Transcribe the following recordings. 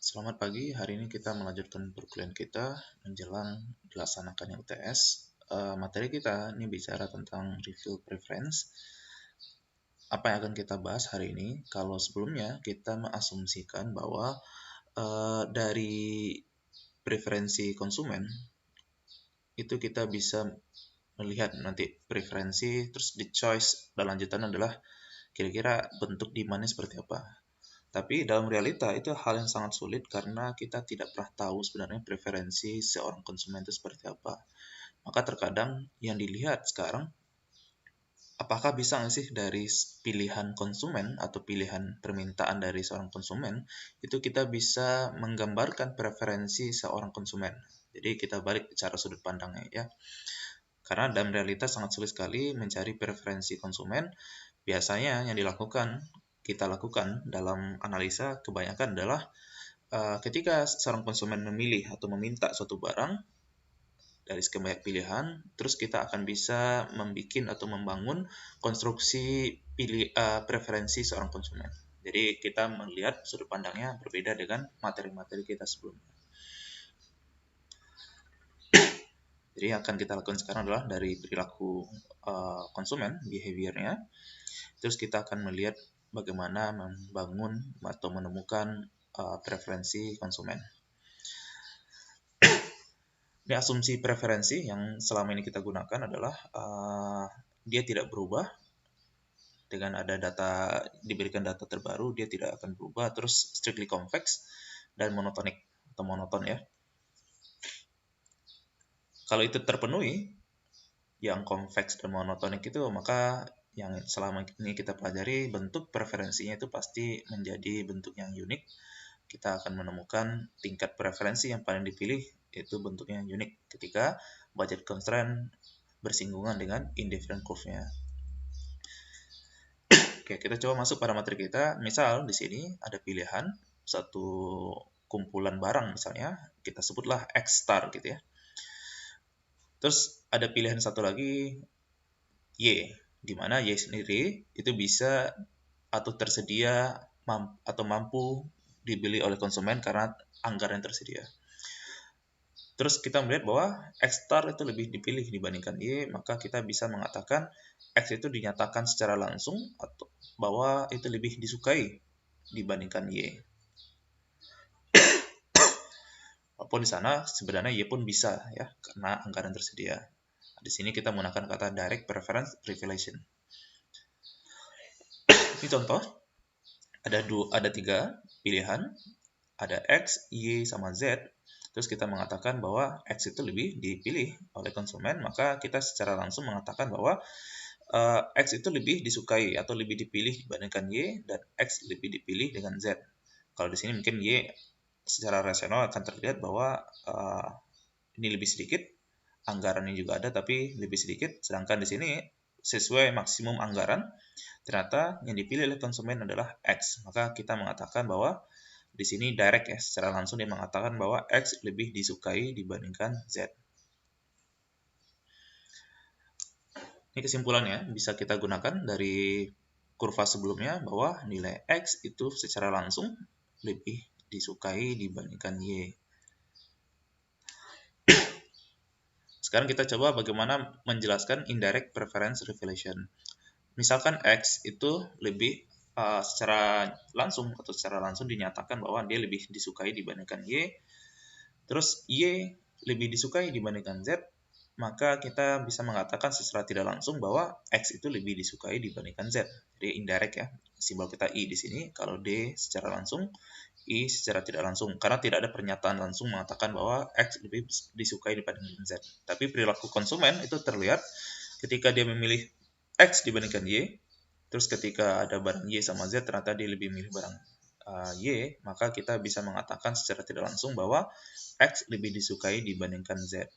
Selamat pagi, hari ini kita melanjutkan perkuliahan kita menjelang dilaksanakannya UTS. Materi kita ini bicara tentang review preference. Apa yang akan kita bahas hari ini? Kalau sebelumnya kita mengasumsikan bahwa dari preferensi konsumen itu kita bisa melihat nanti preferensi, terus di choice dan lanjutan adalah kira-kira bentuk demand-nya seperti apa. Tapi dalam realita itu hal yang sangat sulit karena kita tidak pernah tahu sebenarnya preferensi seorang konsumen itu seperti apa. Maka terkadang yang dilihat sekarang, apakah bisa nggak sih dari pilihan konsumen atau pilihan permintaan dari seorang konsumen, itu kita bisa menggambarkan preferensi seorang konsumen. Jadi kita balik cara sudut pandangnya ya. Karena dalam realita sangat sulit sekali mencari preferensi konsumen. Biasanya yang kita lakukan dalam analisa kebanyakan adalah ketika seorang konsumen memilih atau meminta suatu barang dari sekian banyak pilihan, terus kita akan bisa membuat atau membangun konstruksi preferensi seorang konsumen. Jadi kita melihat sudut pandangnya berbeda dengan materi-materi kita sebelumnya. Jadi yang akan kita lakukan sekarang adalah dari perilaku konsumen, behavior-nya. Terus kita akan melihat bagaimana membangun atau menemukan preferensi konsumen. Ini asumsi preferensi yang selama ini kita gunakan adalah dia tidak berubah. Dengan ada diberikan data terbaru, dia tidak akan berubah. Terus strictly convex dan monotonic atau monoton ya. Kalau itu terpenuhi, yang convex dan monotonic itu, maka yang selama ini kita pelajari bentuk preferensinya itu pasti menjadi bentuk yang unik. Kita akan menemukan tingkat preferensi yang paling dipilih yaitu bentuknya yang unik ketika budget constraint bersinggungan dengan indifferent curve-nya. Oke, kita coba masuk pada materi kita. Misal di sini ada pilihan satu kumpulan barang misalnya, kita sebutlah X star gitu ya. Terus ada pilihan satu lagi Y, di mana Y sendiri itu bisa atau tersedia atau mampu dibeli oleh konsumen karena anggaran yang tersedia. Terus kita melihat bahwa X star itu lebih dipilih dibandingkan Y, maka kita bisa mengatakan X itu dinyatakan secara langsung atau bahwa itu lebih disukai dibandingkan Y. Walaupun di sana sebenarnya Y pun bisa ya karena anggaran tersedia. Di sini kita menggunakan kata direct preference revelation. Ini contoh. Ada 3 pilihan, ada X, Y, sama Z. Terus kita mengatakan bahwa X itu lebih dipilih oleh konsumen, maka kita secara langsung mengatakan bahwa X itu lebih disukai atau lebih dipilih dibandingkan Y, dan X lebih dipilih dengan Z. Kalau di sini mungkin Y secara rasional akan terlihat bahwa ini lebih sedikit, anggarannya juga ada tapi lebih sedikit, sedangkan di sini sesuai maksimum anggaran, ternyata yang dipilih oleh konsumen adalah X. Maka kita mengatakan bahwa di sini direct ya, secara langsung dia mengatakan bahwa X lebih disukai dibandingkan Z. Ini kesimpulannya bisa kita gunakan dari kurva sebelumnya bahwa nilai X itu secara langsung lebih disukai dibandingkan Y. Sekarang kita coba bagaimana menjelaskan indirect preference revelation. Misalkan X itu lebih secara langsung atau secara langsung dinyatakan bahwa dia lebih disukai dibandingkan Y. Terus Y lebih disukai dibandingkan Z, maka kita bisa mengatakan secara tidak langsung bahwa X itu lebih disukai dibandingkan Z. Jadi indirect ya, simbol kita I di sini. Kalau D secara langsung, I secara tidak langsung. Karena tidak ada pernyataan langsung mengatakan bahwa X lebih disukai dibandingkan Z. Tapi perilaku konsumen itu terlihat ketika dia memilih X dibandingkan Y, terus ketika ada barang Y sama Z ternyata dia lebih memilih barang Y, maka kita bisa mengatakan secara tidak langsung bahwa X lebih disukai dibandingkan Z.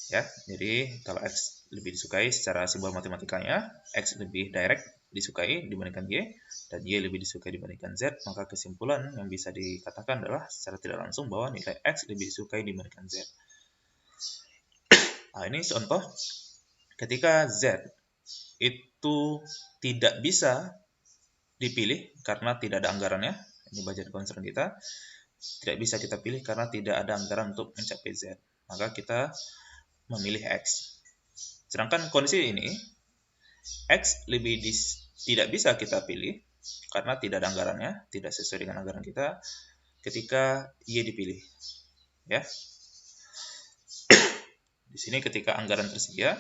Ya, jadi kalau X lebih disukai secara simbol matematikanya, X lebih direct disukai dibandingkan Y, dan Y lebih disukai dibandingkan Z, maka kesimpulan yang bisa dikatakan adalah secara tidak langsung bahwa nilai X lebih disukai dibandingkan Z. Nah, ini contoh ketika Z itu tidak bisa dipilih karena tidak ada anggarannya, ini budget concern kita, tidak bisa kita pilih karena tidak ada anggaran untuk mencapai Z. Maka kita memilih X. Sedangkan kondisi ini, X tidak bisa kita pilih karena tidak ada anggarannya, tidak sesuai dengan anggaran kita ketika Y dipilih. Ya. Di sini ketika anggaran tersedia,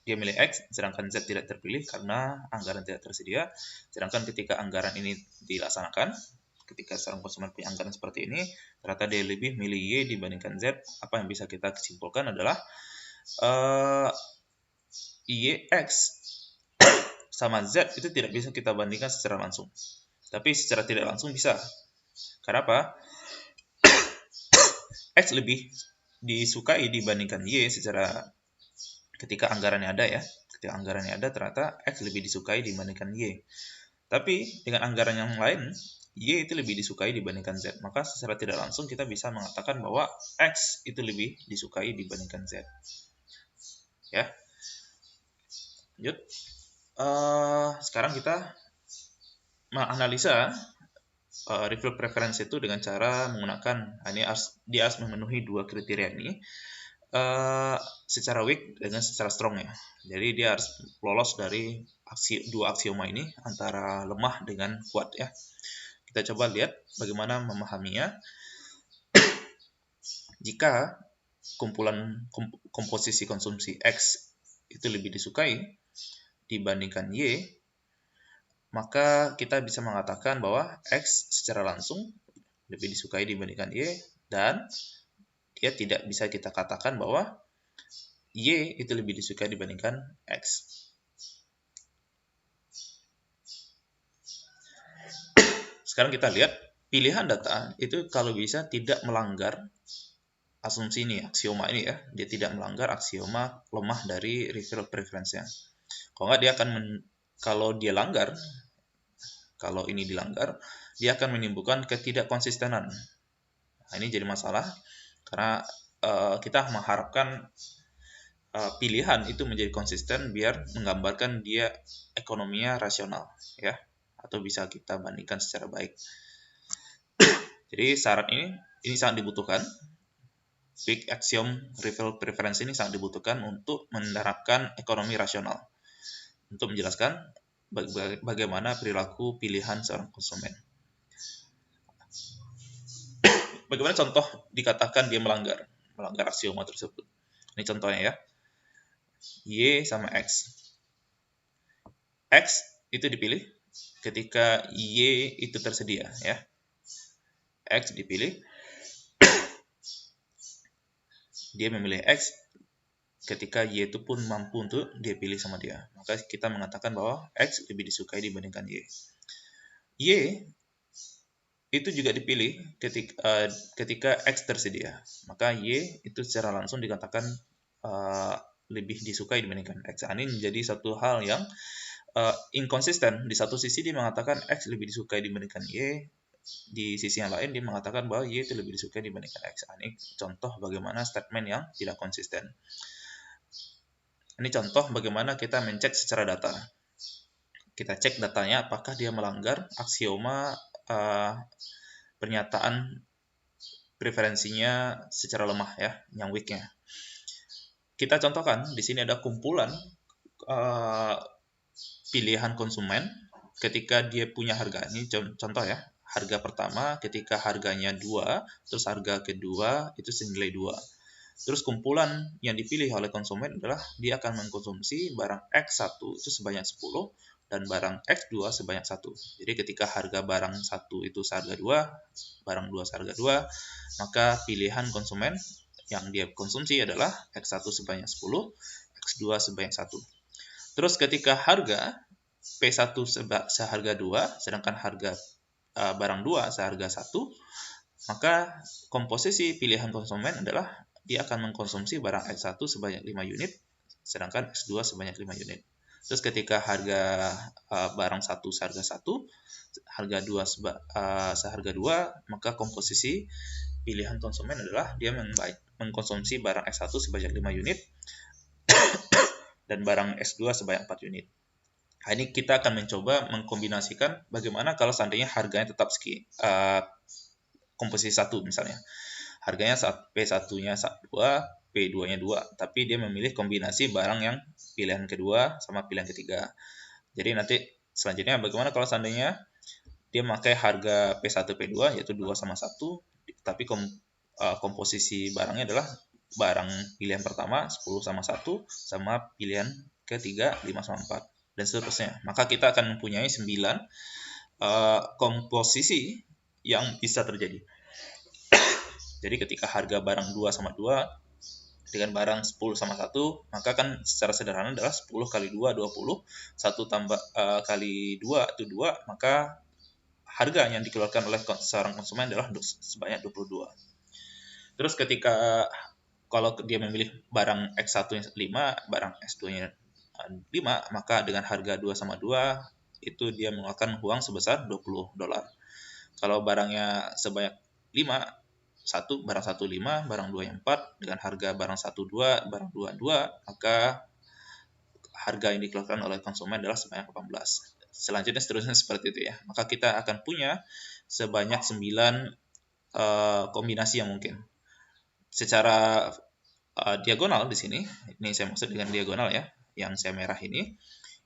dia milih X, sedangkan Z tidak terpilih karena anggaran tidak tersedia. Sedangkan ketika anggaran ini dilaksanakan, ketika seorang konsumen punya anggaran seperti ini, ternyata dia lebih milih Y dibandingkan Z. Apa yang bisa kita simpulkan adalah Y, X sama Z itu tidak bisa kita bandingkan secara langsung. Tapi secara tidak langsung bisa. Karena apa? X lebih disukai dibandingkan Y secara ketika anggarannya ada ya. Ketika anggarannya ada, ternyata X lebih disukai dibandingkan Y. Tapi dengan anggaran yang lain, Y itu lebih disukai dibandingkan Z. Maka secara tidak langsung kita bisa mengatakan bahwa X itu lebih disukai dibandingkan Z. Ya. Lanjut. Sekarang kita menganalisa refill preference itu dengan cara menggunakan, dia harus memenuhi dua kriteria ini secara weak dengan secara strong ya. Jadi dia harus lolos dari dua aksioma ini antara lemah dengan kuat ya. Kita coba lihat bagaimana memahaminya. Jika kumpulan komposisi konsumsi X itu lebih disukai dibandingkan Y, maka kita bisa mengatakan bahwa X secara langsung lebih disukai dibandingkan Y, dan dia tidak bisa kita katakan bahwa Y itu lebih disukai dibandingkan X. Sekarang kita lihat pilihan data itu kalau bisa tidak melanggar asumsi ini, aksioma ini ya. Dia tidak melanggar aksioma lemah dari refill preference-nya. Kalau nggak, kalau ini dilanggar, dia akan menimbulkan ketidakkonsistenan. Nah, ini jadi masalah karena kita mengharapkan pilihan itu menjadi konsisten biar menggambarkan dia ekonominya rasional ya, atau bisa kita bandingkan secara baik. Jadi syarat ini sangat dibutuhkan. Big axiom refill preference ini sangat dibutuhkan untuk menerapkan ekonomi rasional, untuk menjelaskan bagaimana perilaku pilihan seorang konsumen. Bagaimana contoh dikatakan dia melanggar aksioma tersebut. Ini contohnya ya. Y sama X. X itu dipilih ketika Y itu tersedia ya. X dipilih. Dia memilih X ketika Y itu pun mampu untuk dia pilih sama dia. Maka kita mengatakan bahwa X lebih disukai dibandingkan Y. Y itu juga dipilih ketika X tersedia. Maka Y itu secara langsung dikatakan lebih disukai dibandingkan X. Ini menjadi satu hal yang inkonsisten. Di satu sisi dia mengatakan X lebih disukai dibandingkan Y. Di sisi yang lain dia mengatakan bahwa Y itu lebih disukai dibandingkan X. Ini contoh bagaimana statement yang tidak konsisten. Ini contoh bagaimana kita mencek secara data. Kita cek datanya apakah dia melanggar aksioma pernyataan preferensinya secara lemah ya, yang weak-nya. Kita contohkan di sini ada kumpulan pilihan konsumen ketika dia punya harga. Ini contoh ya. Harga pertama ketika harganya 2, terus harga kedua itu senilai 2. Terus kumpulan yang dipilih oleh konsumen adalah dia akan mengkonsumsi barang X1 itu sebanyak 10 dan barang X2 sebanyak 1. Jadi ketika harga barang 1 itu seharga 2, barang 2 seharga 2, maka pilihan konsumen yang dia konsumsi adalah X1 sebanyak 10, X2 sebanyak 1. Terus ketika harga P1 seharga 2, sedangkan harga barang 2 seharga 1, maka komposisi pilihan konsumen adalah dia akan mengkonsumsi barang X1 sebanyak 5 unit, sedangkan X2 sebanyak 5 unit. Terus ketika harga barang 1 seharga 1, harga 2 seharga 2, maka komposisi pilihan konsumen adalah dia mengkonsumsi barang X1 sebanyak 5 unit dan barang X2 sebanyak 4 unit. Nah, ini kita akan mencoba mengkombinasikan bagaimana kalau seandainya harganya tetap komposisi 1 misalnya. Harganya P1-nya 2, P2-nya 2, tapi dia memilih kombinasi barang yang pilihan kedua sama pilihan ketiga. Jadi nanti selanjutnya bagaimana kalau seandainya dia memakai harga P1, P2 yaitu 2 sama 1, tapi komposisi barangnya adalah barang pilihan pertama 10 sama 1 sama pilihan ketiga 5 sama 4 dan seterusnya. Maka kita akan mempunyai 9 komposisi yang bisa terjadi. Jadi ketika harga barang 2 sama 2 dengan barang 10 sama 1, maka kan secara sederhana adalah 10 kali 2, 20, 1 tambah kali 2 itu 2, maka harga yang dikeluarkan oleh seorang konsumen adalah sebanyak 22. Terus ketika kalau dia memilih barang X1-nya 5, barang S2-nya 5, maka dengan harga 2 sama 2, itu dia mengeluarkan uang sebesar $20. Kalau barangnya sebanyak 5, barang 1 5, barang 2 yang 4, dengan harga barang 1 2, barang 2 2, maka harga yang dikeluarkan oleh konsumen adalah sebanyak 18. Selanjutnya seterusnya seperti itu ya. Maka kita akan punya sebanyak 9 kombinasi yang mungkin. Secara diagonal di sini, ini saya maksud dengan diagonal ya, yang saya merah ini,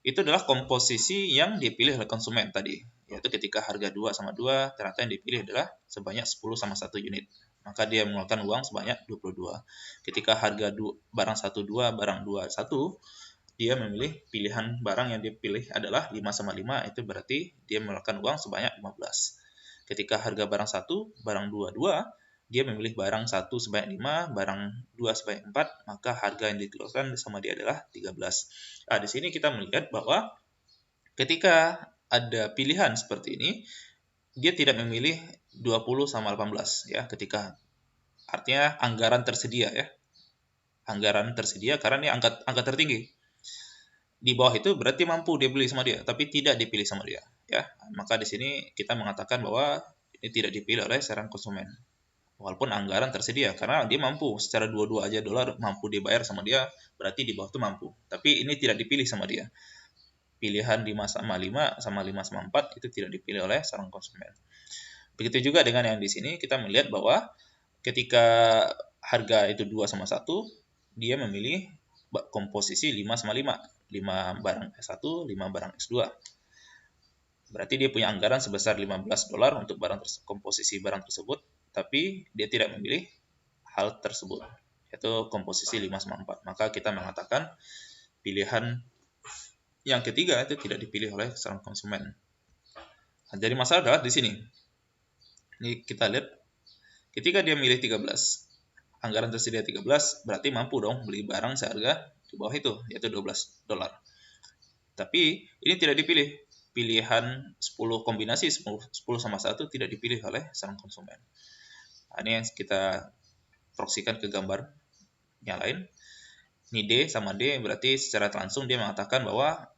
itu adalah komposisi yang dipilih oleh konsumen tadi, yaitu ketika harga 2 sama 2, ternyata yang dipilih adalah sebanyak 10 sama 1 unit. Maka dia mengeluarkan uang sebanyak 22. Ketika harga barang 1 2, barang 2 1, dia memilih pilihan barang yang dipilih adalah 5 sama 5, itu berarti dia mengeluarkan uang sebanyak 15. Ketika harga barang 1, barang 2 2, dia memilih barang 1 sebanyak 5, barang 2 sebanyak 4, maka harga yang dikeluarkan sama dia adalah 13. Nah, di sini kita melihat bahwa ketika ada pilihan seperti ini, dia tidak memilih 20 sama 18 ya, ketika artinya anggaran tersedia ya. Anggaran tersedia karena ini angka tertinggi. Di bawah itu berarti mampu dia beli sama dia, tapi tidak dipilih sama dia ya. Maka di sini kita mengatakan bahwa ini tidak dipilih oleh seorang konsumen. Walaupun anggaran tersedia karena dia mampu secara dua-dua aja dolar mampu dibayar sama dia, berarti di bawah itu mampu. Tapi ini tidak dipilih sama dia. Pilihan 5 sama 5 sama 5 sama 4 itu tidak dipilih oleh seorang konsumen. Begitu juga dengan yang di sini kita melihat bahwa ketika harga itu 2 sama 1, dia memilih komposisi 5 sama 5. 5 barang S1, 5 barang S2. Berarti dia punya anggaran sebesar $15 untuk komposisi barang tersebut, tapi dia tidak memilih hal tersebut, yaitu komposisi 5 sama 4. Maka kita mengatakan pilihan yang ketiga itu tidak dipilih oleh seorang konsumen. Nah, jadi masalah adalah di sini. Ini kita lihat, ketika dia milih 13, anggaran tersedia 13, berarti mampu dong beli barang seharga di bawah itu, yaitu $12. Tapi ini tidak dipilih. Pilihan 10 kombinasi 10 sama 1 tidak dipilih oleh sang konsumen. Nah, ini yang kita proksikan ke gambar yang lain. Ini D sama D berarti secara langsung dia mengatakan bahwa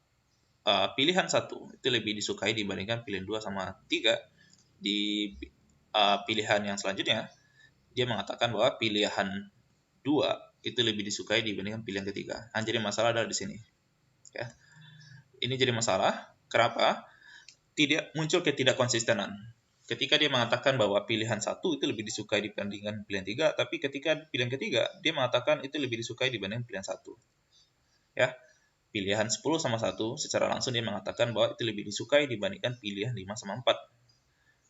pilihan 1 itu lebih disukai dibandingkan pilihan 2 sama 3. Di pilihan yang selanjutnya dia mengatakan bahwa pilihan 2 itu lebih disukai dibandingkan pilihan ketiga. Nah, jadi masalah adalah di sini. Ya. Ini jadi masalah. Kenapa? Tidak muncul ketidakkonsistenan. Ketika dia mengatakan bahwa pilihan 1 itu lebih disukai dibandingkan pilihan 3, tapi ketika pilihan ketiga dia mengatakan itu lebih disukai dibandingkan pilihan 1. Ya. Pilihan 10 sama 1 secara langsung dia mengatakan bahwa itu lebih disukai dibandingkan pilihan 5 sama 4.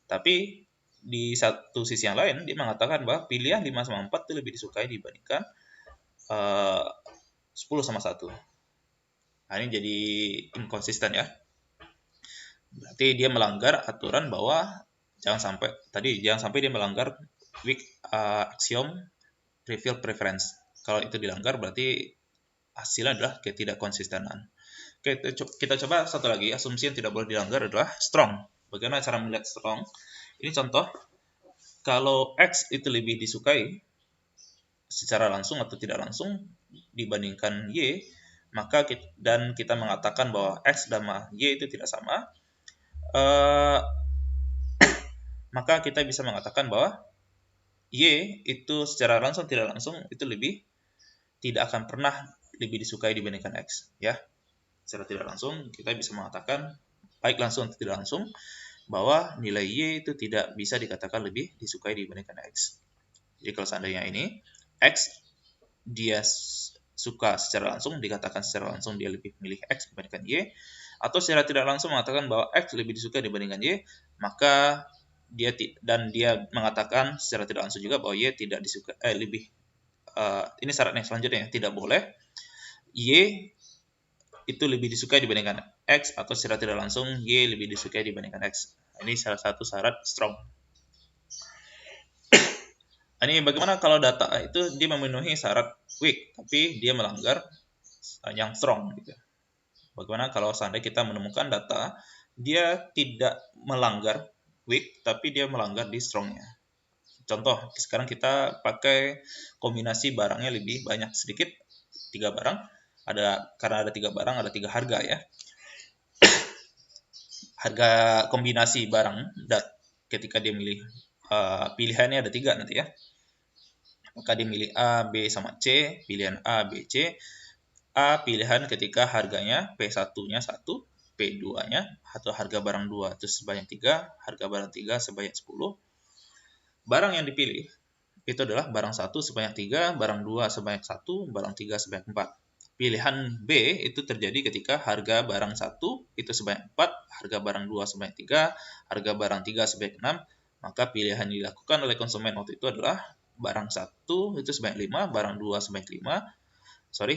Tapi di satu sisi yang lain dia mengatakan bahwa pilihan 5 sama 4 itu lebih disukai dibandingkan 10 sama 1. Nah, ini jadi inkonsisten ya. Berarti dia melanggar aturan bahwa jangan sampai dia melanggar weak axiom trivial preference. Kalau itu dilanggar berarti hasilnya adalah ketidakkonsistenan. Oke, kita coba satu lagi, asumsi yang tidak boleh dilanggar adalah strong. Bagaimana cara melihat strong? Ini contoh, kalau X itu lebih disukai secara langsung atau tidak langsung dibandingkan Y, maka kita mengatakan bahwa X dan Y itu tidak sama, maka kita bisa mengatakan bahwa Y itu secara langsung tidak langsung itu tidak akan pernah lebih disukai dibandingkan X, ya. secara tidak langsung kita bisa mengatakan, baik langsung atau tidak langsung, bahwa nilai Y itu tidak bisa dikatakan lebih disukai dibandingkan X. Jadi kalau seandainya ini X dia suka secara langsung, dikatakan secara langsung dia lebih memilih X dibandingkan Y, atau secara tidak langsung mengatakan bahwa X lebih disukai dibandingkan Y, maka dia mengatakan secara tidak langsung juga bahwa Y tidak disukai ini syaratnya selanjutnya, tidak boleh Y itu lebih disukai dibandingkan X, atau secara tidak langsung Y lebih disukai dibandingkan X. Ini salah satu syarat strong. Ini bagaimana kalau data itu dia memenuhi syarat weak, tapi dia melanggar yang strong gitu. Bagaimana kalau seandainya kita menemukan data dia tidak melanggar weak, tapi dia melanggar di strongnya. Contoh, sekarang kita pakai kombinasi barangnya lebih banyak sedikit, 3 barang. Karena ada 3 barang, ada 3 harga ya. Harga kombinasi barang ketika dia milih pilihannya ada 3 nanti ya. Maka dia milih A, B, sama C, pilihan A, B, C. A pilihan ketika harganya P1-nya 1, P2-nya atau harga barang 2 itu sebanyak 3, harga barang 3 sebanyak 10. Barang yang dipilih itu adalah barang 1 sebanyak 3, barang 2 sebanyak 1, barang 3 sebanyak 4. Pilihan B itu terjadi ketika harga barang 1 itu sebanyak 4, harga barang 2 sebanyak 3, harga barang 3 sebanyak 6. Maka pilihan yang dilakukan oleh konsumen waktu itu adalah barang 1 itu sebanyak 5, barang 2 sebanyak 5,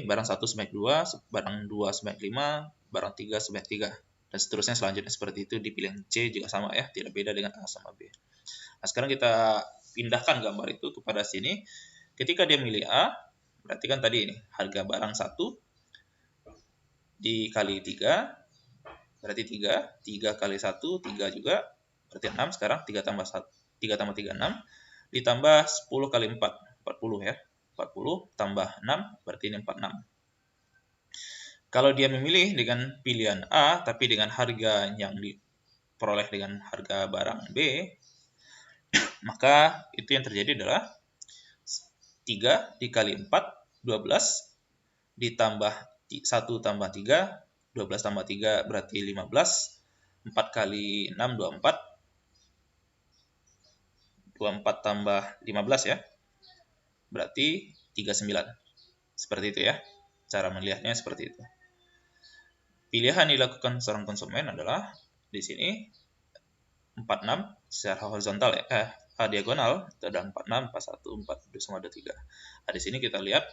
barang 1 sebanyak 2, barang 2 sebanyak 5, barang 3 sebanyak 3. Dan seterusnya selanjutnya seperti itu di pilihan C juga sama ya, tidak beda dengan A sama B. Nah, sekarang kita pindahkan gambar itu kepada sini. Ketika dia milih A, berarti kan tadi ini, harga barang 1 dikali 3, berarti 3. 3 kali 1, 3 juga, berarti 6. Sekarang 3 tambah 3, 6. Ditambah 10 kali 4, 40 ya. 40 tambah 6, berarti ini 46. Kalau dia memilih dengan pilihan A, tapi dengan harga yang diperoleh dengan harga barang B, maka itu yang terjadi adalah 3 dikali 4, 12, ditambah 1 tambah 3, 12 tambah 3 berarti 15, 4 kali 6, 24, 24 tambah 15 ya, berarti 39. Seperti itu ya, cara melihatnya seperti itu. Pilihan dilakukan seorang konsumen adalah di sini 46 secara horizontal ya, diagonal itu ada 46, 41, 42 sama ada 3. Nah, di sini kita lihat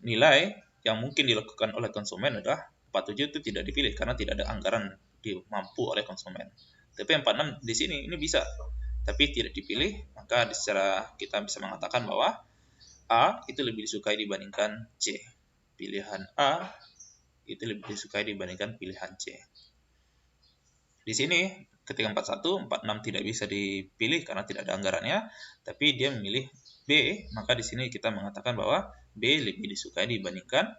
nilai yang mungkin dilakukan oleh konsumen adalah 47 itu tidak dipilih karena tidak ada anggaran dimampu oleh konsumen. Tapi 46 di sini ini bisa, tapi tidak dipilih, maka secara kita bisa mengatakan bahwa A itu lebih disukai dibandingkan C. Pilihan A itu lebih disukai dibandingkan pilihan C. Di sini ketika 41, 46 tidak bisa dipilih karena tidak ada anggarannya, tapi dia memilih B, maka di sini kita mengatakan bahwa B lebih disukai dibandingkan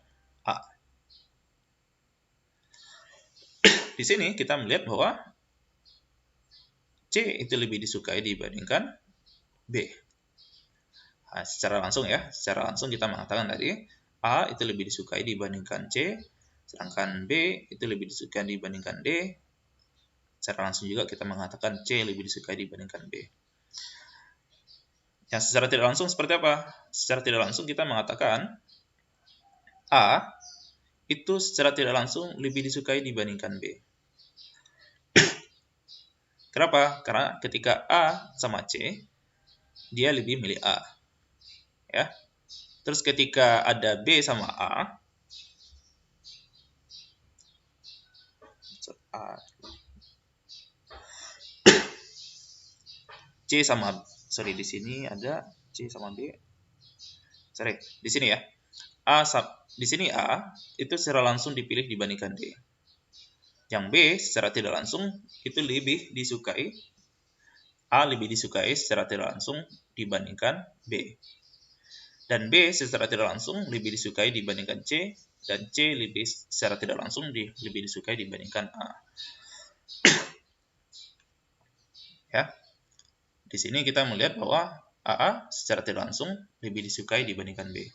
A. Di sini kita melihat bahwa C itu lebih disukai dibandingkan B. Nah, secara langsung ya, secara langsung kita mengatakan tadi A itu lebih disukai dibandingkan C, sedangkan B itu lebih disukai dibandingkan D. Secara langsung juga kita mengatakan C lebih disukai dibandingkan B. Yang secara tidak langsung seperti apa? Secara tidak langsung kita mengatakan A itu secara tidak langsung lebih disukai dibandingkan B. Kenapa? Karena ketika A sama C, dia lebih milih A. Ya. Terus ketika ada B sama A, C sama di sini ada C sama B. Di sini ya. Di sini A itu secara langsung dipilih dibandingkan D. Yang B secara tidak langsung itu lebih disukai, A lebih disukai secara tidak langsung dibandingkan B. Dan B secara tidak langsung lebih disukai dibandingkan C, dan C lebih secara tidak langsung lebih disukai dibandingkan A. Ya. Di sini kita melihat bahwa AA secara tidak langsung lebih disukai dibandingkan B.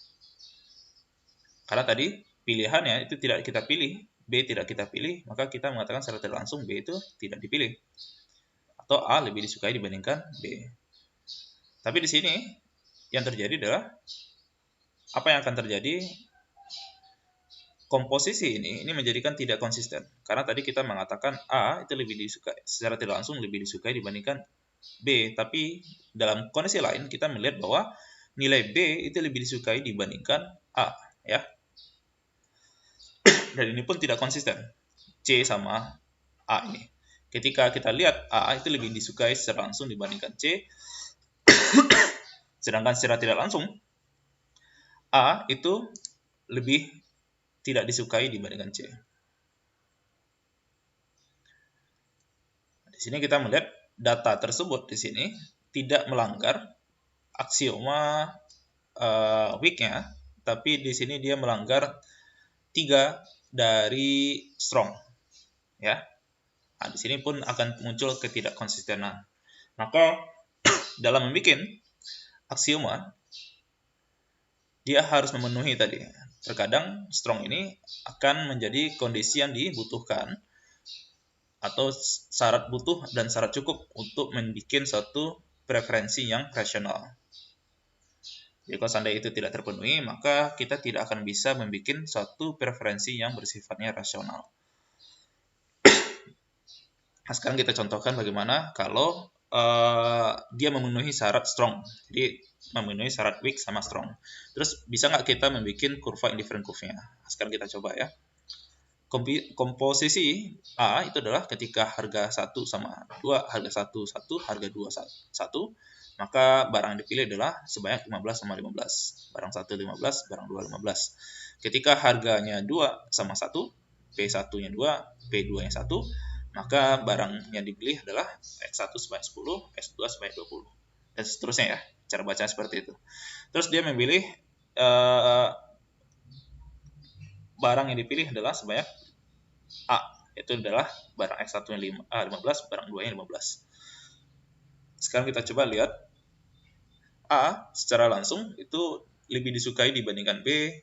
Karena tadi pilihannya itu tidak kita pilih B tidak kita pilih, maka kita mengatakan secara tidak langsung B itu tidak dipilih. Atau A lebih disukai dibandingkan B. Tapi di sini yang terjadi adalah apa yang akan terjadi? Komposisi ini menjadikan tidak konsisten. Karena tadi kita mengatakan A itu lebih disukai secara tidak langsung lebih disukai dibandingkan B, tapi dalam kondisi lain kita melihat bahwa nilai B itu lebih disukai dibandingkan A, ya. Dan ini pun tidak konsisten. C sama A ini. Ketika kita lihat A itu lebih disukai secara langsung dibandingkan C, sedangkan secara tidak langsung A itu lebih tidak disukai dibandingkan C. Di sini kita melihat data tersebut di sini tidak melanggar aksioma weak-nya, tapi di sini dia melanggar 3 dari strong, ya. Nah, di sini pun akan muncul ketidakkonsistenan. Maka dalam membuat aksioma dia harus memenuhi tadi. Terkadang strong ini akan menjadi kondisi yang dibutuhkan atau syarat butuh dan syarat cukup untuk membuat suatu preferensi yang rasional. Jadi kalau seandainya itu tidak terpenuhi, maka kita tidak akan bisa membuat suatu preferensi yang bersifatnya rasional. Nah, sekarang kita contohkan bagaimana kalau dia memenuhi syarat strong. Jadi memenuhi syarat weak sama strong. Terus bisa nggak kita membuat kurva indifferent curve-nya? Nah, sekarang kita coba ya. Komposisi A itu adalah ketika harga 1 sama 2, harga 1, 1, harga 2, 1, maka barang yang dipilih adalah sebanyak 15 sama 15. Barang 1, 15, barang 2, 15. Ketika harganya 2 sama 1, P1-nya 2, P2-nya 1, maka barang yang dipilih adalah X1 sebanyak 10, X2 sebanyak 20. Dan seterusnya ya, cara bacanya seperti itu. Terus dia memilih barang yang dipilih adalah sebanyak A, itu adalah barang X1-nya 15, barang 2-nya 15. Sekarang kita coba lihat A secara langsung itu lebih disukai dibandingkan B,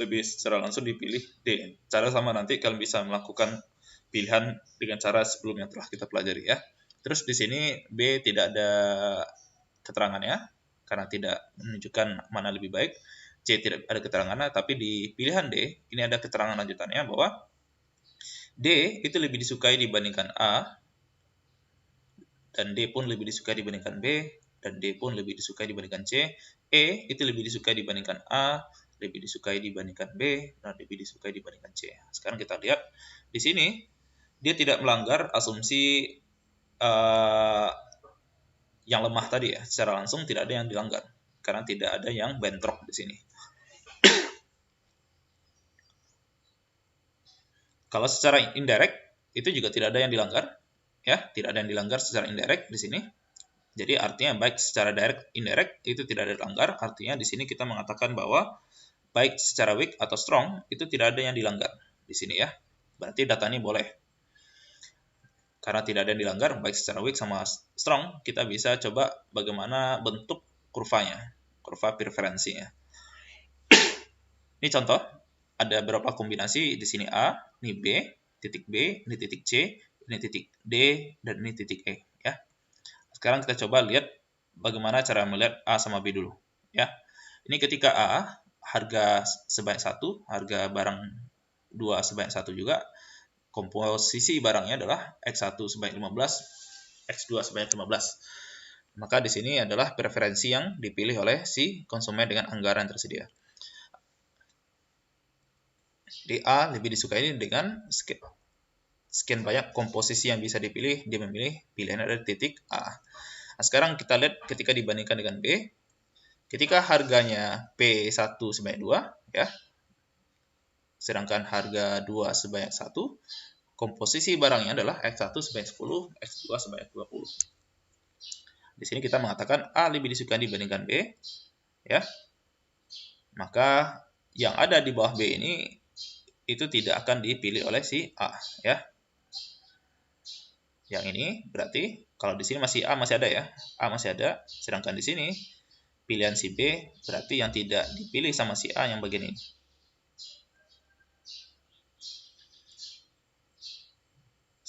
lebih secara langsung dipilih D. Cara sama nanti kalian bisa melakukan pilihan dengan cara sebelumnya telah kita pelajari ya. Terus di sini B tidak ada keterangannya karena tidak menunjukkan mana lebih baik. C tidak ada keterangannya, tapi di pilihan D ini ada keterangan lanjutannya bahwa D itu lebih disukai dibandingkan A, dan D pun lebih disukai dibandingkan B, dan D pun lebih disukai dibandingkan C. E itu lebih disukai dibandingkan A, lebih disukai dibandingkan B, dan lebih disukai dibandingkan C. Sekarang kita lihat di sini dia tidak melanggar asumsi yang lemah tadi ya. Secara langsung tidak ada yang dilanggar karena tidak ada yang bentrok di sini. Kalau secara indirect itu juga tidak ada yang dilanggar, ya, tidak ada yang dilanggar secara indirect di sini. Jadi artinya baik secara direct, indirect itu tidak ada dilanggar. Artinya di sini kita mengatakan bahwa baik secara weak atau strong itu tidak ada yang dilanggar di sini ya. Berarti data ini boleh. Karena tidak ada yang dilanggar baik secara weak sama strong, kita bisa coba bagaimana bentuk kurvanya, kurva preferensinya. Ini contoh. Ada beberapa kombinasi di sini A, ini B, titik B, ini titik C, ini titik D, dan ini titik E. Ya. Sekarang kita coba lihat bagaimana cara melihat A sama B dulu. Ya. Ini ketika A, harga sebanyak 1, harga barang 2 sebanyak 1 juga, komposisi barangnya adalah X1 sebanyak 15, X2 sebanyak 15. Maka di sini adalah preferensi yang dipilih oleh si konsumen dengan anggaran tersedia. Di A lebih disukai dengan sekian banyak komposisi yang bisa dipilih, dia memilih pilihan dari titik A. Nah, sekarang kita lihat ketika dibandingkan dengan B, ketika harganya P1 sebanyak 2, ya, sedangkan harga 2 sebanyak 1, komposisi barangnya adalah X1 sebanyak 10, X2 sebanyak 20. Di sini kita mengatakan A lebih disukai dibandingkan B, ya. Maka yang ada di bawah B ini itu tidak akan dipilih oleh si A, ya. Yang ini berarti kalau di sini masih A masih ada ya, A masih ada, sedangkan di sini pilihan si B berarti yang tidak dipilih sama si A yang bagian ini.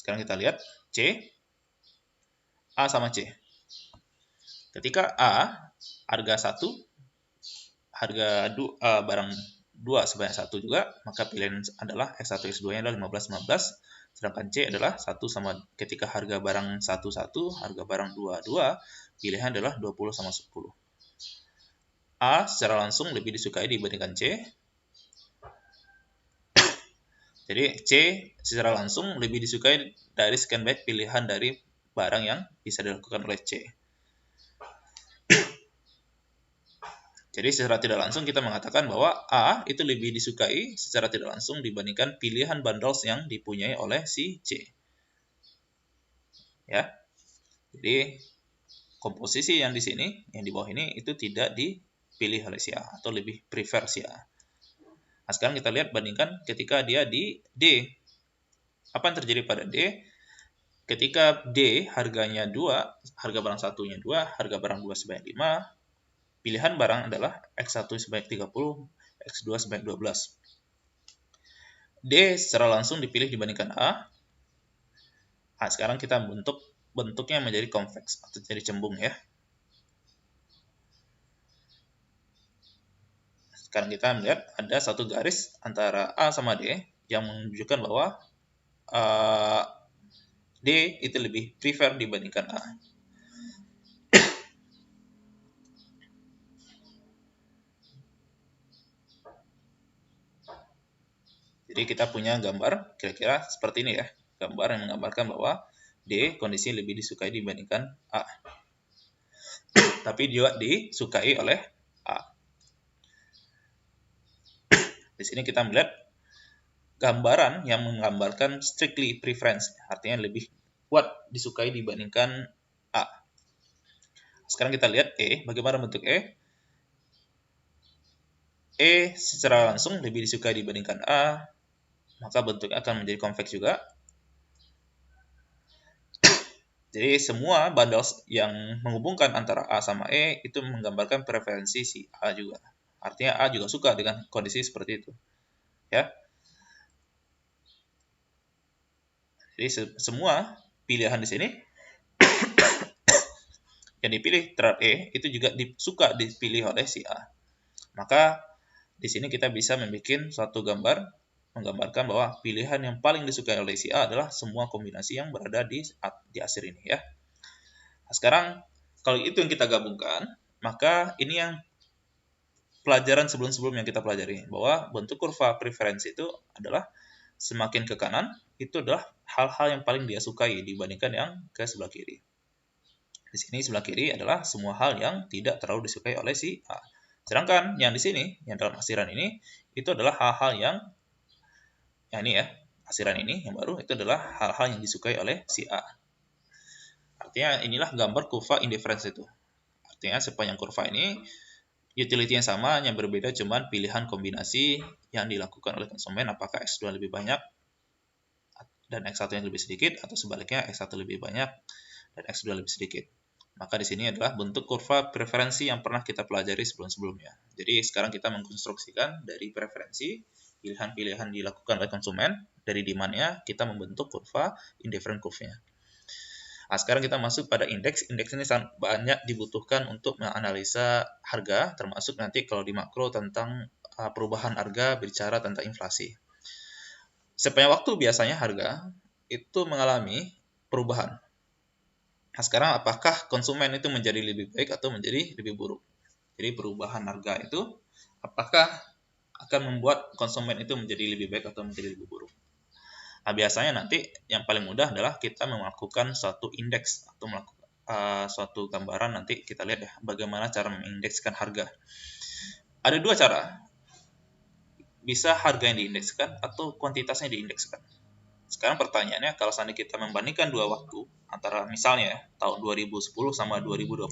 Sekarang kita lihat C, A sama C. Ketika A harga 1, barang 2 sebanyak 1 juga, maka pilihan adalah X1, X2 nya adalah 15, 15. Sedangkan C adalah 1 sama, ketika harga barang 1, 1, harga barang 2, 2, pilihan adalah 20 sama 10. A secara langsung lebih disukai dibandingkan C. Jadi C secara langsung lebih disukai dari sekian banyak pilihan dari barang yang bisa dilakukan oleh C. Jadi secara tidak langsung kita mengatakan bahwa A itu lebih disukai secara tidak langsung dibandingkan pilihan bundles yang dipunyai oleh si C. Ya. Jadi komposisi yang di sini, yang di bawah ini itu tidak dipilih oleh si A atau lebih prefer si A. Nah, sekarang kita lihat bandingkan ketika dia di D. Apa yang terjadi pada D? Ketika D harganya 2, harga barang satunya 2, harga barang 2 sebanyak 5, pilihan barang adalah X1 sebanyak 30, X2 sebanyak 12. D secara langsung dipilih dibandingkan A. Nah, sekarang kita bentuknya menjadi convex atau jadi cembung ya. Sekarang kita melihat ada satu garis antara A sama D yang menunjukkan bahwa D itu lebih prefer dibandingkan A. Jadi kita punya gambar kira-kira seperti ini ya. Gambar yang menggambarkan bahwa D kondisi lebih disukai dibandingkan A. Tapi dia disukai oleh A. Di sini kita melihat gambaran yang menggambarkan strictly preference, artinya lebih kuat disukai dibandingkan A. Sekarang kita lihat E, bagaimana bentuk E? E secara langsung lebih disukai dibandingkan A, maka bentuknya akan menjadi convex juga. Jadi semua bundles yang menghubungkan antara A sama E itu menggambarkan preferensi si A juga. Artinya A juga suka dengan kondisi seperti itu. Ya. Jadi semua pilihan di sini yang dipilih terhadap E itu juga suka dipilih oleh si A. Maka di sini kita bisa membuat suatu gambar menggambarkan bahwa pilihan yang paling disukai oleh si A adalah semua kombinasi yang berada di asir ini ya. Nah, sekarang kalau itu yang kita gabungkan, maka ini yang pelajaran sebelum-sebelum yang kita pelajari, bahwa bentuk kurva preferensi itu adalah semakin ke kanan itu adalah hal-hal yang paling dia sukai dibandingkan yang ke sebelah kiri. Di sini sebelah kiri adalah semua hal yang tidak terlalu disukai oleh si A. Sedangkan yang di sini, yang dalam asiran ini, itu adalah hal-hal yang ini ya, asiran ini yang baru itu adalah hal-hal yang disukai oleh si A. Artinya inilah gambar kurva indifference itu. Artinya sepanjang kurva ini utility-nya sama, yang berbeda cuman pilihan kombinasi yang dilakukan oleh konsumen, apakah X2 lebih banyak dan X1 yang lebih sedikit, atau sebaliknya X1 lebih banyak dan X2 lebih sedikit. Maka di sini adalah bentuk kurva preferensi yang pernah kita pelajari sebelum-sebelumnya. Jadi sekarang kita mengkonstruksikan dari preferensi, pilihan-pilihan dilakukan oleh konsumen, dari demand-nya kita membentuk kurva indifferent curve-nya. Nah, sekarang kita masuk pada indeks. Indeks ini sangat banyak dibutuhkan untuk menganalisa harga, termasuk nanti kalau di makro tentang perubahan harga, bicara tentang inflasi. Sepanjang waktu biasanya harga itu mengalami perubahan. Nah, sekarang apakah konsumen itu menjadi lebih baik atau menjadi lebih buruk? Jadi perubahan harga itu apakah akan membuat konsumen itu menjadi lebih baik atau menjadi lebih buruk? Nah, biasanya nanti yang paling mudah adalah kita melakukan suatu indeks atau melakukan suatu gambaran. Nanti kita lihat ya bagaimana cara mengindekskan harga. Ada dua cara. Bisa harga yang diindekskan atau kuantitasnya diindekskan. Sekarang pertanyaannya, kalau seandainya kita membandingkan dua waktu, antara misalnya tahun 2010 sama 2020,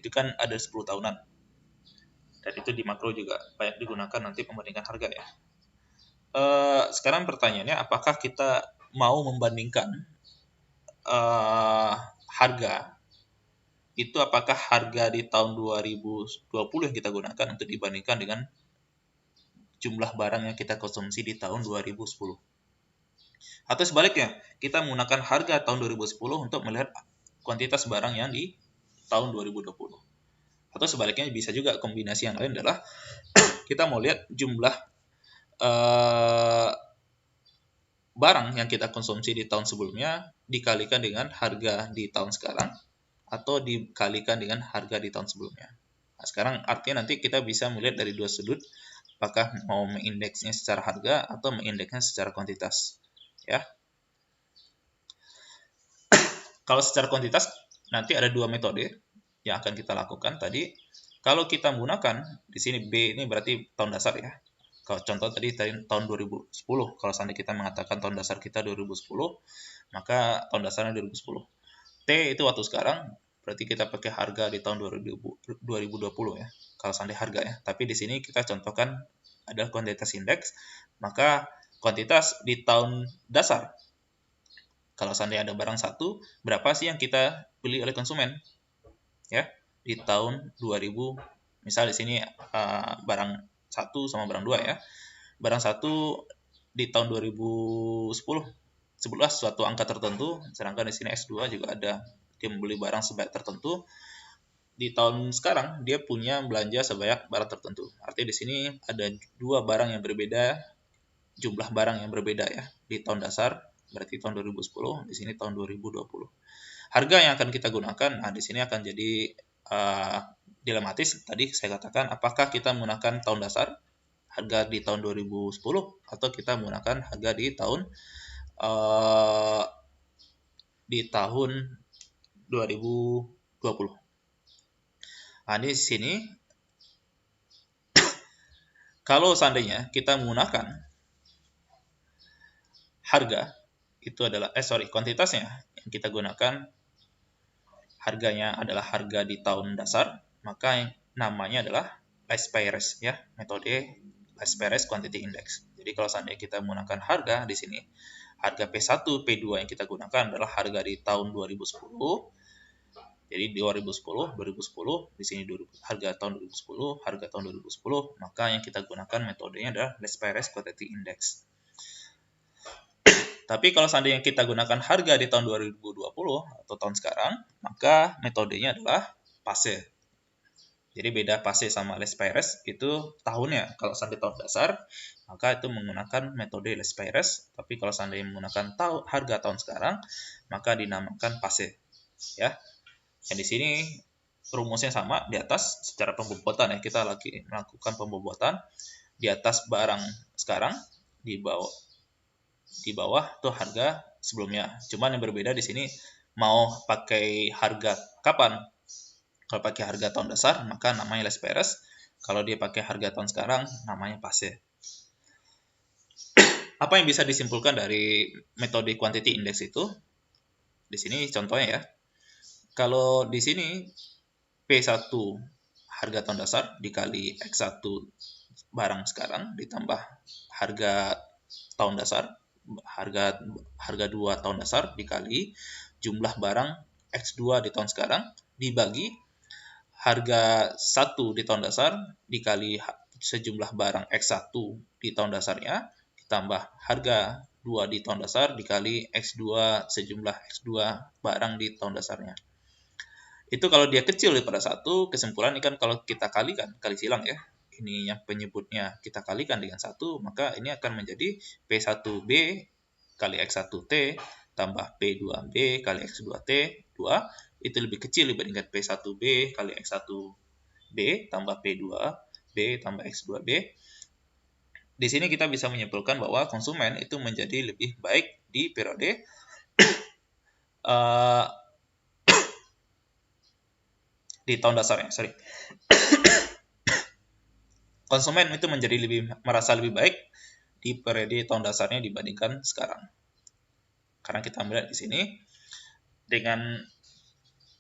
itu kan ada 10 tahunan. Dan itu di makro juga banyak digunakan nanti membandingkan harga ya. Sekarang pertanyaannya, apakah kita mau membandingkan harga, itu apakah harga di tahun 2020 yang kita gunakan untuk dibandingkan dengan jumlah barang yang kita konsumsi di tahun 2010. Atau sebaliknya, kita menggunakan harga tahun 2010 untuk melihat kuantitas barang yang di tahun 2020. Atau sebaliknya bisa juga kombinasi yang lain adalah kita mau lihat jumlah barang yang kita konsumsi di tahun sebelumnya dikalikan dengan harga di tahun sekarang atau dikalikan dengan harga di tahun sebelumnya. Nah, sekarang artinya nanti kita bisa melihat dari dua sudut, apakah mau mengindeksnya secara harga atau mengindeksnya secara kuantitas. Ya. Kalau secara kuantitas nanti ada dua metode yang akan kita lakukan tadi. Kalau kita menggunakan di sini B ini berarti tahun dasar ya. Kalau contoh tadi tahun 2010, kalau seandainya kita mengatakan tahun dasar kita 2010, maka tahun dasarnya 2010. T itu waktu sekarang, berarti kita pakai harga di tahun 2020 ya, kalau seandainya harga ya. Tapi di sini kita contohkan adalah kuantitas indeks, maka kuantitas di tahun dasar. Kalau seandainya ada barang satu, berapa sih yang kita beli oleh konsumen? Ya, di tahun 2000, misal di sini barang 1 sama barang 2 ya. Barang 1 di tahun 2010 sebutlah suatu angka tertentu, sedangkan di sini X2 juga ada dia membeli barang sebanyak tertentu. Di tahun sekarang dia punya belanja sebanyak barang tertentu. Artinya di sini ada dua barang yang berbeda, jumlah barang yang berbeda ya. Di tahun dasar berarti tahun 2010, di sini tahun 2020. Harga yang akan kita gunakan, nah di sini akan jadi dilematis. Tadi saya katakan apakah kita menggunakan tahun dasar harga di tahun 2010 atau kita menggunakan harga di tahun 2020. Nah, di sini kalau seandainya kita menggunakan harga itu adalah kuantitasnya yang kita gunakan harganya adalah harga di tahun dasar, maka yang namanya adalah LSPRS ya, metode LSPRS Quantity Index. Jadi kalau seandainya kita menggunakan harga di sini, harga P1, P2 yang kita gunakan adalah harga di tahun 2010. Jadi 2010 di sini harga tahun 2010, harga tahun 2010, maka yang kita gunakan metodenya adalah LSPRS Quantity Index. Tapi kalau seandainya kita gunakan harga di tahun 2020 atau tahun sekarang, maka metodenya adalah PASE. Jadi beda PASE sama LSPRS itu tahunnya. Kalau seandainya tahun dasar, maka itu menggunakan metode LSPRS. Tapi kalau seandainya menggunakan harga tahun sekarang, maka dinamakan PASE. Ya. Dan di sini rumusnya sama di atas secara pembobotan ya. Kita lagi melakukan pembobotan di atas barang sekarang, di bawah tuh harga sebelumnya. Cuman yang berbeda di sini mau pakai harga kapan? Kalau pakai harga tahun dasar maka namanya LSPRS. Kalau dia pakai harga tahun sekarang namanya PASE. Apa yang bisa disimpulkan dari metode quantity index itu? Di sini contohnya ya. Kalau di sini P1 harga tahun dasar dikali X1 barang sekarang ditambah harga tahun dasar, harga 2 tahun dasar dikali jumlah barang X2 di tahun sekarang dibagi harga 1 di tahun dasar dikali sejumlah barang X1 di tahun dasarnya ditambah harga 2 di tahun dasar dikali X2 sejumlah X2 barang di tahun dasarnya. Itu kalau dia kecil daripada 1, kesimpulan ini kan kalau kita kalikan, kali silang ya. Ini yang penyebutnya kita kalikan dengan 1, maka ini akan menjadi P1B kali X1T tambah P2B kali X2T 2 itu lebih kecil dibandingkan P1B kali X1B tambah P2B tambah X2B. Di sini kita bisa menyimpulkan bahwa konsumen itu menjadi lebih baik di periode di tahun dasarnya, konsumen itu menjadi merasa lebih baik di periode tahun dasarnya dibandingkan sekarang. Karena kita melihat di sini dengan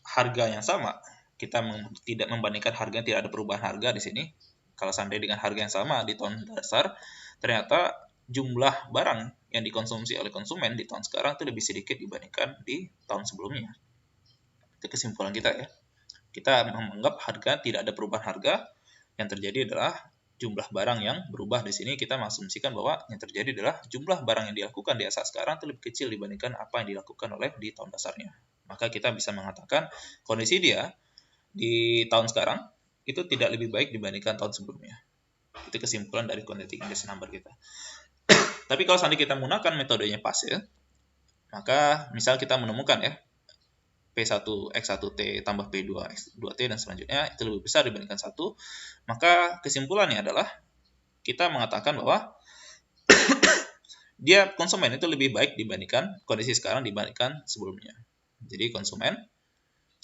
harga yang sama, kita tidak membandingkan harga, tidak ada perubahan harga di sini. Kalau seandainya dengan harga yang sama di tahun dasar, ternyata jumlah barang yang dikonsumsi oleh konsumen di tahun sekarang itu lebih sedikit dibandingkan di tahun sebelumnya. Itu kesimpulan kita ya. Kita menganggap harga tidak ada perubahan harga, yang terjadi adalah jumlah barang yang berubah. Di sini kita mengasumsikan bahwa yang terjadi adalah jumlah barang yang dilakukan di saat sekarang itu lebih kecil dibandingkan apa yang dilakukan oleh di tahun dasarnya. Maka kita bisa mengatakan kondisi dia di tahun sekarang itu tidak lebih baik dibandingkan tahun sebelumnya. Itu kesimpulan dari quantitative index number kita. Tapi kalau seandainya kita menggunakan metodenya fase, maka misal kita menemukan ya P1 X1T tambah P2 X2T dan selanjutnya itu lebih besar dibandingkan 1, maka kesimpulannya adalah kita mengatakan bahwa dia konsumen itu lebih baik dibandingkan kondisi sekarang dibandingkan sebelumnya. Jadi konsumen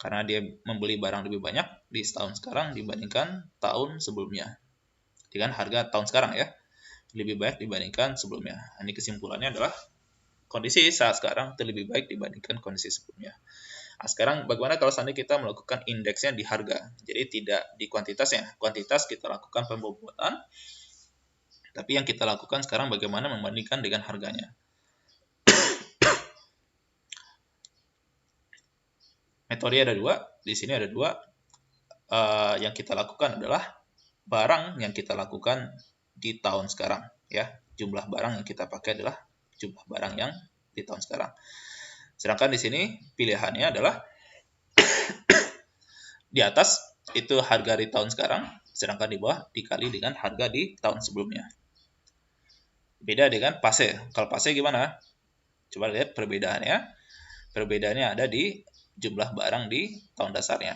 karena dia membeli barang lebih banyak di tahun sekarang dibandingkan tahun sebelumnya. Dengan harga tahun sekarang ya, lebih baik dibandingkan sebelumnya. Ini kesimpulannya adalah kondisi saat sekarang itu lebih baik dibandingkan kondisi sebelumnya. Nah, sekarang bagaimana kalau seandainya kita melakukan indeksnya di harga? Jadi tidak di kuantitasnya. Kuantitas kita lakukan pembobotan, tapi yang kita lakukan sekarang bagaimana membandingkan dengan harganya. Metode ada dua. Di sini ada dua. Yang kita lakukan adalah barang yang kita lakukan di tahun sekarang. Ya, jumlah barang yang kita pakai adalah jumlah barang yang di tahun sekarang. Sedangkan di sini pilihannya adalah di atas itu harga di tahun sekarang, sedangkan di bawah dikali dengan harga di tahun sebelumnya. Beda dengan fase. Kalau fase gimana? Coba lihat perbedaannya. Perbedaannya ada di jumlah barang di tahun dasarnya.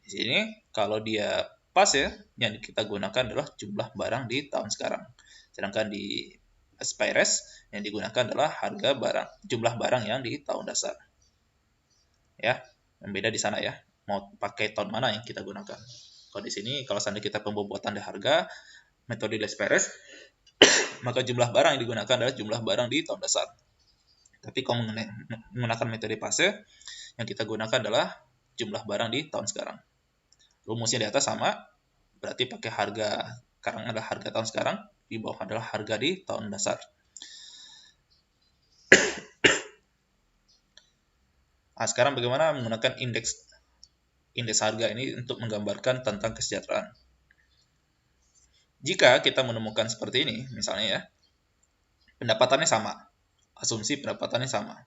Di sini kalau dia fase yang kita gunakan adalah jumlah barang di tahun sekarang. Sedangkan di Spires yang digunakan adalah harga barang, jumlah barang yang di tahun dasar. Ya, yang beda di sana ya. Mau pakai tahun mana yang kita gunakan. Kalau di sini, kalau seandainya kita pembobotan di harga, metode Spires, maka jumlah barang yang digunakan adalah jumlah barang di tahun dasar. Tapi kalau menggunakan metode fase, yang kita gunakan adalah jumlah barang di tahun sekarang. Rumusnya di atas sama, berarti pakai harga, sekarang adalah harga tahun sekarang, di bawah adalah harga di tahun dasar. Nah, sekarang bagaimana menggunakan indeks harga ini untuk menggambarkan tentang kesejahteraan. Jika kita menemukan seperti ini, misalnya ya, pendapatannya sama, asumsi pendapatannya sama,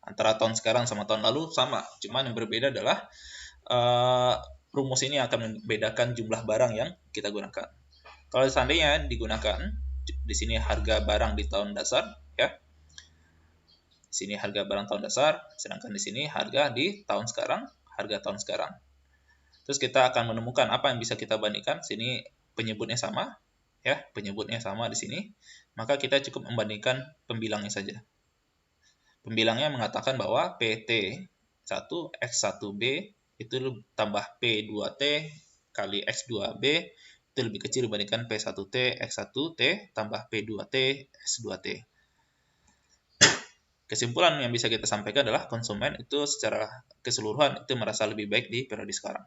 antara tahun sekarang sama tahun lalu sama, cuman yang berbeda adalah rumus ini akan membedakan jumlah barang yang kita gunakan. Kalau seandainya digunakan di sini harga barang di tahun dasar, ya, di sini harga barang tahun dasar, sedangkan di sini harga di tahun sekarang, harga tahun sekarang. Terus kita akan menemukan apa yang bisa kita bandingkan. Sini penyebutnya sama, ya, penyebutnya sama di sini. Maka kita cukup membandingkan pembilangnya saja. Pembilangnya mengatakan bahwa PT1 X1B itu tambah P2T kali X2B itu lebih kecil dibandingkan P1T X1T tambah P2T X2T. Kesimpulan yang bisa kita sampaikan adalah konsumen itu secara keseluruhan itu merasa lebih baik di periode sekarang.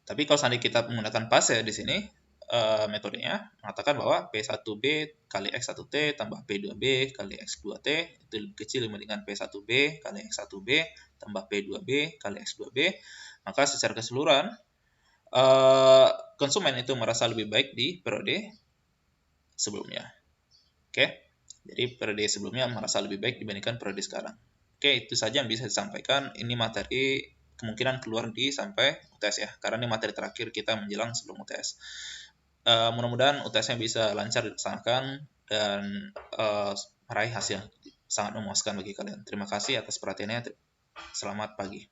Tapi kalau seandainya kita menggunakan fase di sini, metodenya mengatakan bahwa P1B kali X1T tambah P2B kali X2T itu lebih kecil dibandingkan P1B kali X1B tambah P2B kali X2B. Maka secara keseluruhan, konsumen itu merasa lebih baik di periode sebelumnya. Oke, jadi periode sebelumnya merasa lebih baik dibandingkan periode sekarang. Oke, itu saja yang bisa disampaikan. Ini materi kemungkinan keluar di sampai UTS ya, karena ini materi terakhir kita menjelang sebelum UTS. Mudah-mudahan UTS-nya bisa lancar dilaksanakan dan meraih hasil sangat memuaskan bagi kalian. Terima kasih atas perhatiannya. Selamat pagi.